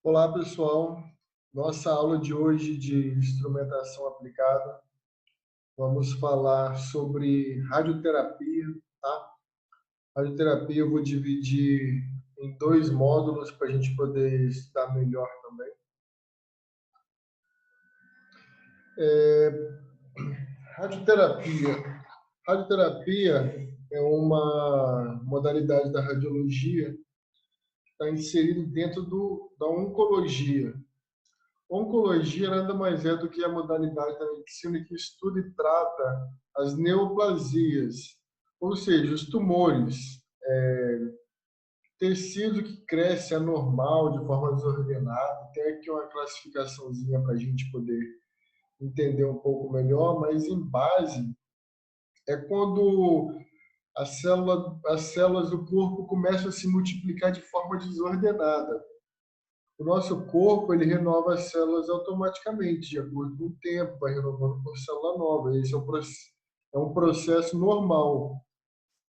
Olá, pessoal. Nossa aula de hoje de instrumentação aplicada. Vamos falar sobre radioterapia, tá? Radioterapia eu vou dividir em dois módulos para a gente poder estudar melhor também. Radioterapia. Radioterapia é uma modalidade da radiologia que está inserida dentro da oncologia. Oncologia nada mais é do que a modalidade da medicina que estuda e trata as neoplasias, ou seja, os tumores, tecido que cresce anormal, de forma desordenada. Tem aqui uma classificaçãozinha para a gente poder entender um pouco melhor, mas em base é quando as células do corpo começam a se multiplicar de forma desordenada. O nosso corpo ele renova as células automaticamente, de acordo com o tempo, vai renovando por célula nova. Esse é um processo normal.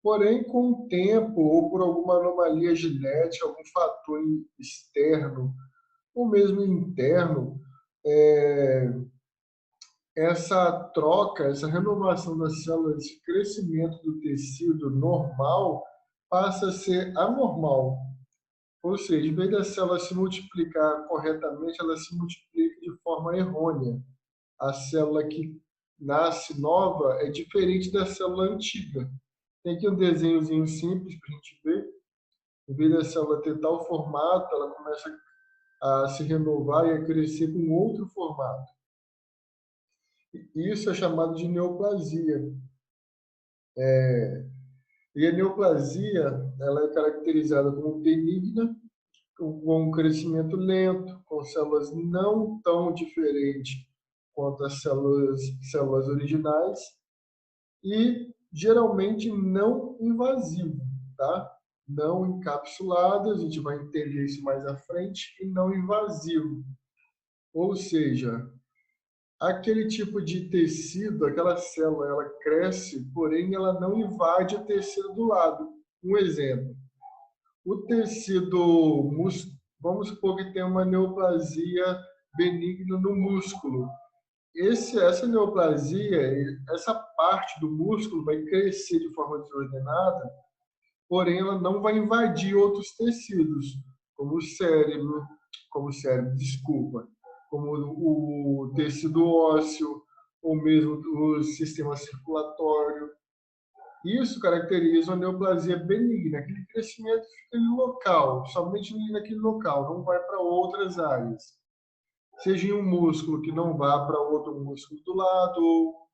Porém, com o tempo, ou por alguma anomalia genética, algum fator externo, ou mesmo interno, é, essa troca, essa renovação das células, esse crescimento do tecido normal, passa a ser anormal. Ou seja, em vez da célula se multiplicar corretamente, ela se multiplica de forma errônea. A célula que nasce nova é diferente da célula antiga. Tem aqui um desenhozinho simples para a gente ver. Em vez da célula ter tal formato, ela começa a se renovar e a crescer com outro formato. Isso é chamado de neoplasia. E a neoplasia, ela é caracterizada como benigna, com um crescimento lento, com células não tão diferentes quanto as células originais e geralmente não invasivo, tá? Não encapsulado, a gente vai entender isso mais à frente, e não invasivo. Ou seja, aquele tipo de tecido, aquela célula, ela cresce, porém ela não invade o tecido do lado. Um exemplo, o tecido, vamos supor que tem uma neoplasia benigna no músculo. Essa neoplasia, essa parte do músculo vai crescer de forma desordenada, porém ela não vai invadir outros tecidos, como o cérebro, desculpa, como o tecido ósseo, ou mesmo o sistema circulatório. Isso caracteriza uma neoplasia benigna, aquele crescimento fica no local, somente naquele local, não vai para outras áreas. Seja em um músculo que não vá para outro músculo do lado, ou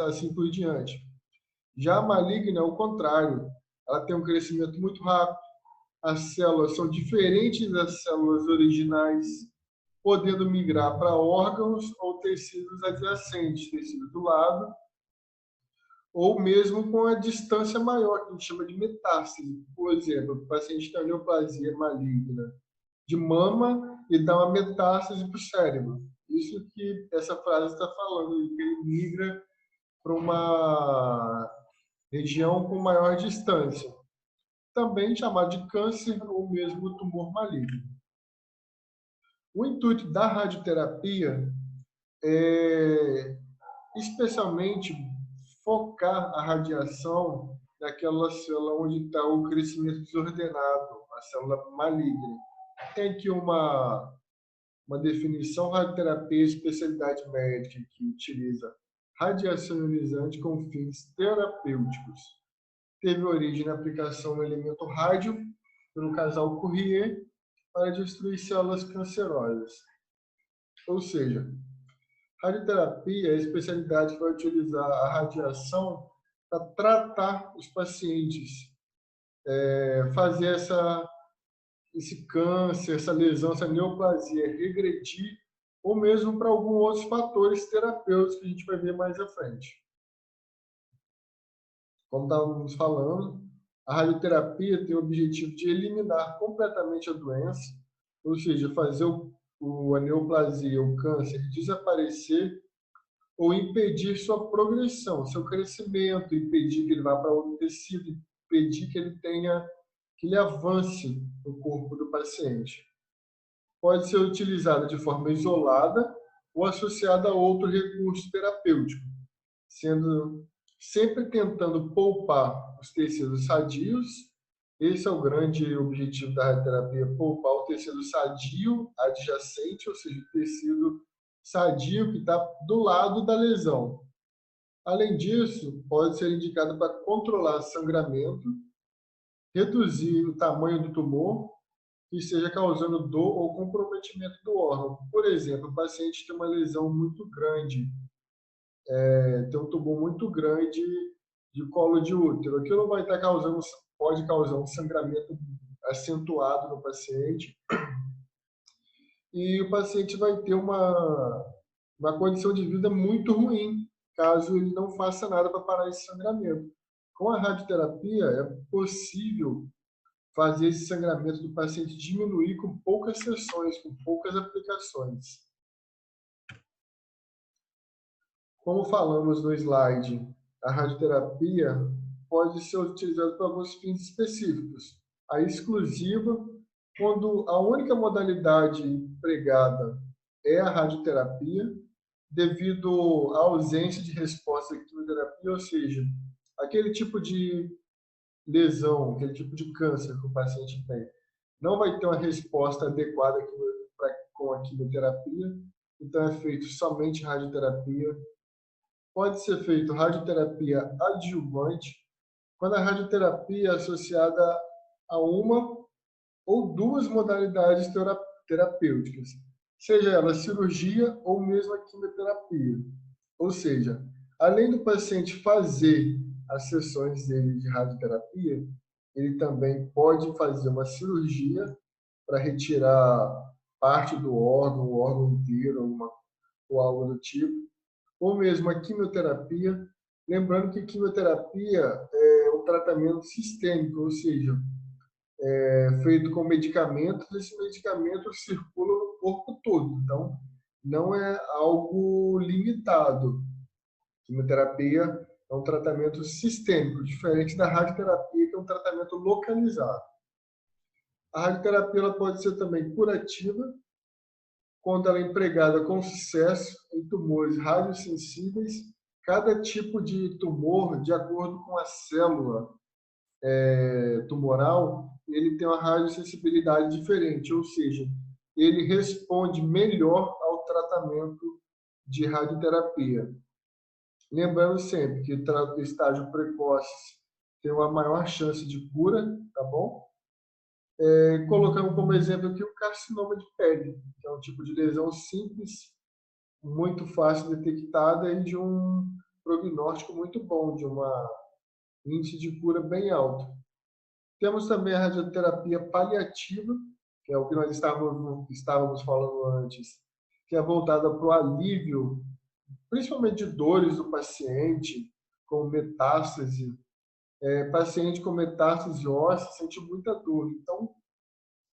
assim por diante. Já a maligna é o contrário, ela tem um crescimento muito rápido, as células são diferentes das células originais, podendo migrar para órgãos ou tecidos adjacentes, tecido do lado, ou mesmo com a distância maior, que a gente chama de metástase. Por exemplo, o paciente tem neoplasia maligna de mama e dá uma metástase para o cérebro. Isso que essa frase está falando, que ele migra para uma região com maior distância, também chamado de câncer ou mesmo tumor maligno. O intuito da radioterapia é especialmente focar a radiação naquela célula onde está o crescimento desordenado, a célula maligna. Tem aqui uma definição: radioterapia, especialidade médica que utiliza radiação ionizante com fins terapêuticos. Teve origem na aplicação do elemento rádio pelo casal Curie para destruir células cancerosas. Ou seja, radioterapia é a especialidade que vai utilizar a radiação para tratar os pacientes, fazer esse câncer, essa lesão, essa neoplasia regredir, ou mesmo para alguns outros fatores terapêuticos que a gente vai ver mais à frente. Como estávamos falando, a radioterapia tem o objetivo de eliminar completamente a doença, ou seja, fazer a neoplasia, o câncer, desaparecer ou impedir sua progressão, seu crescimento, impedir que ele vá para outro tecido, impedir que ele avance no corpo do paciente. pode ser utilizada de forma isolada ou associada a outro recurso terapêutico, sendo sempre tentando poupar os tecidos sadios. Esse é o grande objetivo da radioterapia, poupar o tecido sadio adjacente, ou seja, o tecido sadio que está do lado da lesão. Além disso, pode ser indicado para controlar sangramento, reduzir o tamanho do tumor que esteja causando dor ou comprometimento do órgão. Por exemplo, o paciente tem uma lesão muito grande, tem um tumor muito grande de colo de útero. Aquilo vai estar causando, pode causar um sangramento acentuado no paciente e o paciente vai ter uma condição de vida muito ruim caso ele não faça nada para parar esse sangramento. Com a radioterapia é possível fazer esse sangramento do paciente diminuir com poucas sessões, com poucas aplicações. Como falamos no slide, a radioterapia pode ser utilizada para alguns fins específicos. A exclusiva, quando a única modalidade empregada é a radioterapia, devido à ausência de resposta à quimioterapia, ou seja, aquele tipo de lesão, aquele tipo de câncer que o paciente tem, não vai ter uma resposta adequada com a quimioterapia, então é feito somente radioterapia. Pode ser feito radioterapia adjuvante, quando a radioterapia é associada a uma ou duas modalidades terapêuticas, seja ela cirurgia ou mesmo a quimioterapia. Ou seja, além do paciente fazer as sessões dele de radioterapia, ele também pode fazer uma cirurgia para retirar parte do órgão, o órgão inteiro, ou algo do tipo, ou mesmo a quimioterapia. Lembrando que quimioterapia é um tratamento sistêmico, ou seja, é feito com medicamentos, esse medicamento circula no corpo todo, então não é algo limitado. Quimioterapia é um tratamento sistêmico, diferente da radioterapia, que é um tratamento localizado. A radioterapia ela pode ser também curativa, quando ela é empregada com sucesso em tumores radiosensíveis. Cada tipo de tumor, de acordo com a célula tumoral, ele tem uma radiosensibilidade diferente, ou seja, ele responde melhor ao tratamento de radioterapia. Lembrando sempre que o estágio precoce tem uma maior chance de cura, tá bom? Colocando como exemplo aqui o carcinoma de pele, que é um tipo de lesão simples, muito fácil detectada e de um prognóstico muito bom, de um índice de cura bem alto. Temos também a radioterapia paliativa, que é o que nós estávamos falando antes, que é voltada para o alívio, principalmente de dores do paciente, com metástase. Paciente com metástase óssea sente muita dor. Então,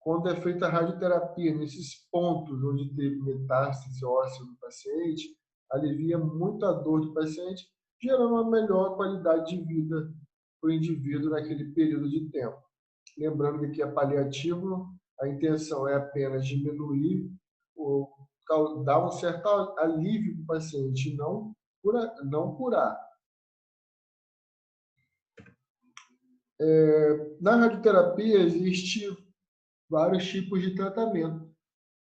quando é feita a radioterapia nesses pontos onde teve metástase óssea do paciente, alivia muito a dor do paciente, gerando uma melhor qualidade de vida para o indivíduo naquele período de tempo. Lembrando que aqui é paliativo, a intenção é apenas diminuir ou dar um certo alívio para o paciente, não curar. Na radioterapia existe vários tipos de tratamento.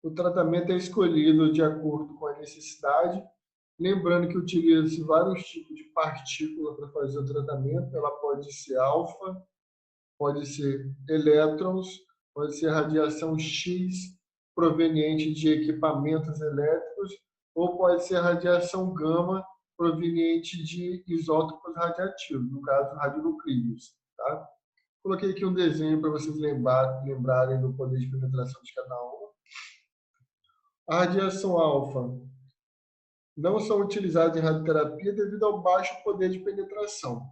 O tratamento é escolhido de acordo com a necessidade, lembrando que utiliza-se vários tipos de partícula para fazer o tratamento. Ela pode ser alfa, pode ser elétrons, pode ser radiação X proveniente de equipamentos elétricos, ou pode ser radiação gama proveniente de isótopos radiativos, no caso radionuclídeos. Tá? Coloquei aqui um desenho para vocês lembrarem do poder de penetração de cada um. A radiação alfa não são utilizadas em radioterapia devido ao baixo poder de penetração.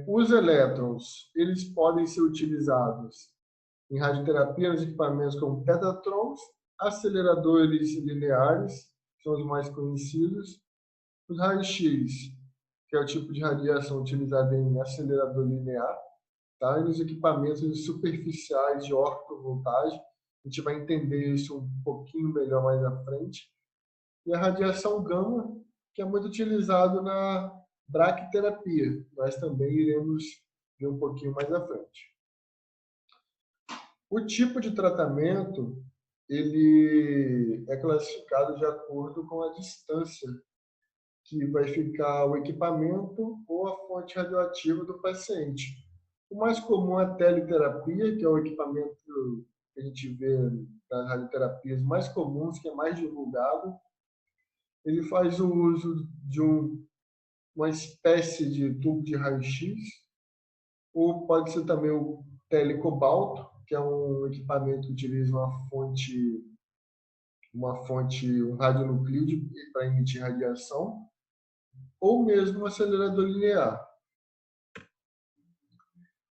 Os elétrons, eles podem ser utilizados em radioterapia nos equipamentos como petatrons, aceleradores lineares, que são os mais conhecidos, os raios-x, que é o tipo de radiação utilizada em acelerador linear, tá? E nos equipamentos superficiais de ortovoltagem, A gente vai entender isso um pouquinho melhor mais à frente. E a radiação gama, que é muito utilizado na braquiterapia. Nós também iremos ver um pouquinho mais à frente. O tipo de tratamento, ele é classificado de acordo com a distância que vai ficar o equipamento ou a fonte radioativa do paciente. O mais comum é a teleterapia, que é o equipamento que a gente vê nas radioterapias mais comuns, que é mais divulgado. Ele faz o uso de uma espécie de tubo de raio-x, ou pode ser também o telecobalto, que é um equipamento que utiliza um radionuclídeo para emitir radiação, ou mesmo um acelerador linear.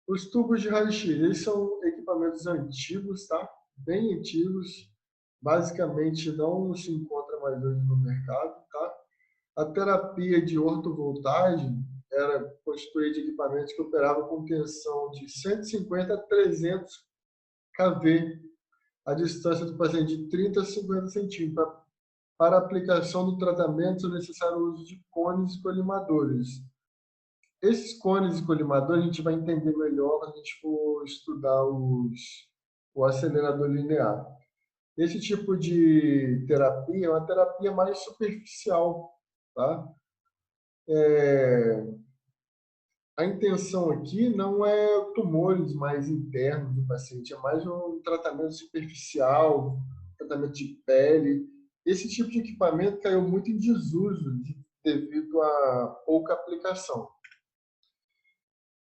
Os tubos de raio-x, eles são equipamentos antigos, tá? Bem antigos, basicamente não se encontra mais hoje no mercado, tá? A terapia de ortovoltagem era constituída de equipamentos que operavam com tensão de 150 a 300 kV, a distância do paciente de 30 a 50 centímetros. Para a aplicação do tratamento, é necessário o uso de cones e colimadores. Esses cones e colimadores a gente vai entender melhor quando a gente for estudar o acelerador linear. Esse tipo de terapia é uma terapia mais superficial, tá? A intenção aqui não é tumores mais internos do paciente, é mais um tratamento superficial, tratamento de pele. Esse tipo de equipamento caiu muito em desuso devido à pouca aplicação.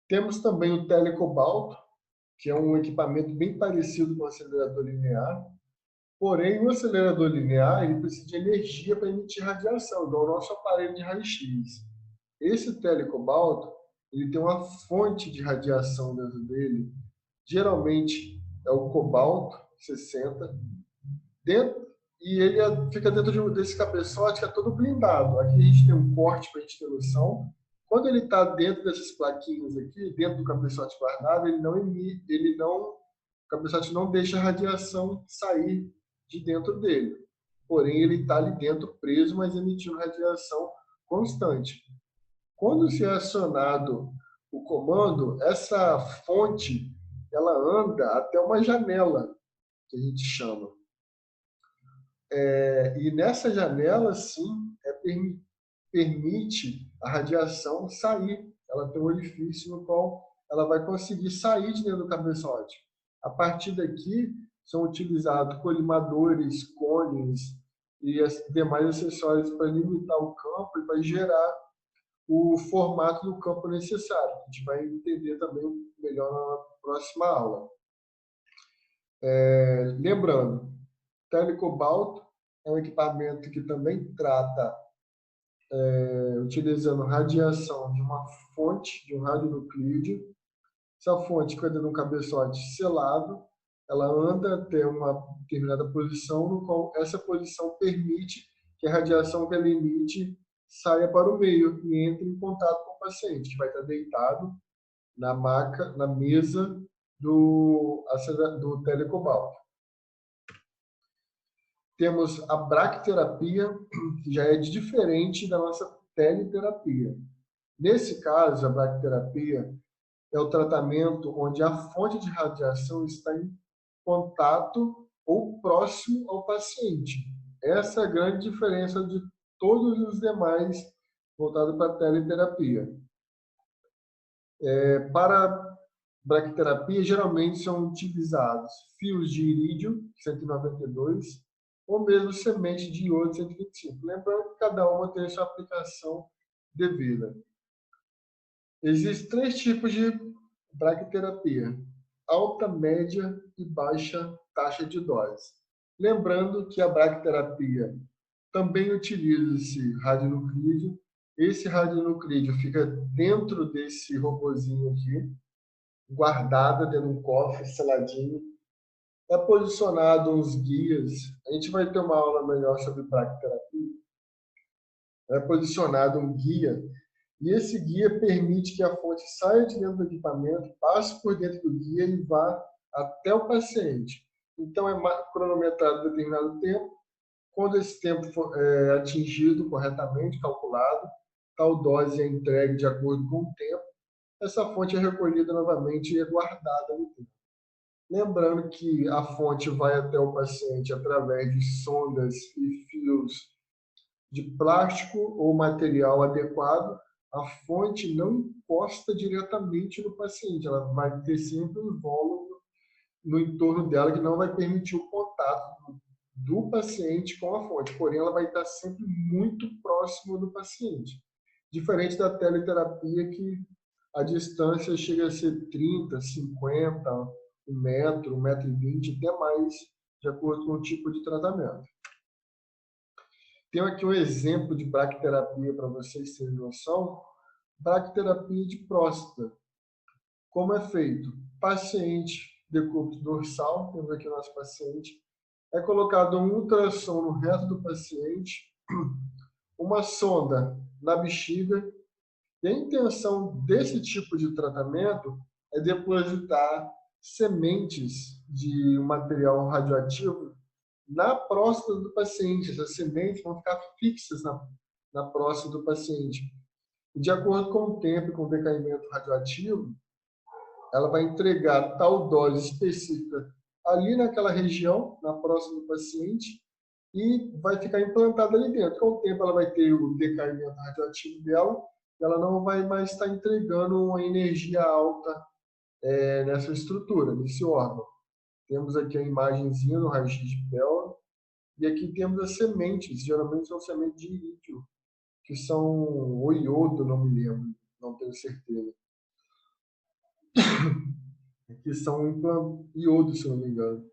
Temos também o telecobalto, que é um equipamento bem parecido com o acelerador linear, porém o acelerador linear ele precisa de energia para emitir radiação, igual o nosso aparelho de raio-x. Esse telecobalto ele tem uma fonte de radiação dentro dele, geralmente é o cobalto 60, dentro, e ele fica dentro desse cabeçote que é todo blindado. Aqui a gente tem um corte para a gente ter noção. Quando ele está dentro dessas plaquinhas aqui, dentro do cabeçote guardado, ele não emite, o cabeçote não deixa a radiação sair de dentro dele. Porém, ele está ali dentro preso, mas emitindo radiação constante. Quando se é acionado o comando, essa fonte ela anda até uma janela, que a gente chama. E nessa janela, sim, permite a radiação sair. Ela tem um orifício no qual ela vai conseguir sair de dentro do cabeçote. A partir daqui, são utilizados colimadores, cones e demais acessórios para limitar o campo e para gerar o formato do campo necessário. A gente vai entender também melhor na próxima aula. Lembrando, telecobalto é um equipamento que também trata utilizando radiação de uma fonte, de um radionuclídeo. Essa fonte fica dentro de um cabeçote selado, ela anda até uma determinada posição, no qual essa posição permite que a radiação que ela emite saia para o meio e entre em contato com o paciente, que vai estar deitado na maca, na mesa do telecobalto. Temos a braquiterapia, que já é diferente da nossa teleterapia. Nesse caso, a braquiterapia é o tratamento onde a fonte de radiação está em contato ou próximo ao paciente. Essa é a grande diferença de todos os demais voltados para a teleterapia. Para braquiterapia, geralmente são utilizados fios de irídio 192 ou mesmo semente de iodo 125. Lembrando que cada uma tem a sua aplicação devida. Existem 3 tipos de braquiterapia: alta, média e baixa taxa de dose. Lembrando que a braquiterapia também utiliza-se radionuclídeo. Esse radionuclídeo fica dentro desse robozinho aqui, guardado dentro de um cofre, seladinho. É posicionado uns guias. A gente vai ter uma aula melhor sobre braquiterapia. É posicionado um guia e esse guia permite que a fonte saia de dentro do equipamento, passe por dentro do guia e vá até o paciente. Então, é cronometrado determinado tempo. Quando esse tempo for atingido corretamente, calculado, tal dose é entregue de acordo com o tempo, essa fonte é recolhida novamente e é guardada no tempo. Lembrando que a fonte vai até o paciente através de sondas e fios de plástico ou material adequado. A fonte não encosta diretamente no paciente, ela vai ter sempre um volume no entorno dela que não vai permitir o contato do paciente com a fonte, porém ela vai estar sempre muito próximo do paciente. Diferente da teleterapia, que a distância chega a ser 30, 50, 1 metro e 20, até mais, de acordo com o tipo de tratamento. Tenho aqui um exemplo de braquiterapia para vocês terem noção. Braquiterapia de próstata. Como é feito? Paciente, decúbito dorsal, temos aqui o nosso paciente, é colocado um ultrassom no reto do paciente, uma sonda na bexiga, e a intenção desse tipo de tratamento é depositar sementes de um material radioativo na próstata do paciente. Essas sementes vão ficar fixas na próstata do paciente. E de acordo com o tempo e com o decaimento radioativo, ela vai entregar tal dose específica ali naquela região, na próstata do paciente, e vai ficar implantada ali dentro. Com o tempo, ela vai ter o decaimento radioativo dela, e ela não vai mais estar entregando uma energia alta nessa estrutura, nesse órgão. Temos aqui a imagenzinha no raio-x de pele, e aqui temos as sementes, geralmente são sementes de irídio, que são o iodo, não me lembro, não tenho certeza. Que são iodo, se não me engano.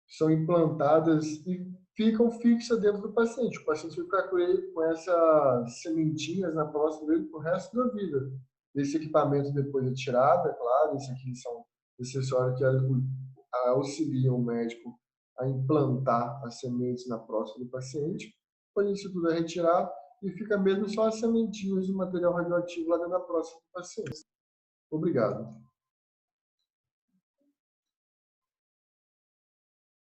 São implantadas e ficam fixas dentro do paciente. O paciente vai ficar com essas sementinhas na próstata dele pro resto da vida. Esse equipamento depois é tirado, é claro, esse aqui são acessórios que auxiliam o médico a implantar as sementes na próstata do paciente. Depois isso tudo é retirado e fica mesmo só as sementinhas de material radioativo lá dentro da próstata do paciente. Obrigado.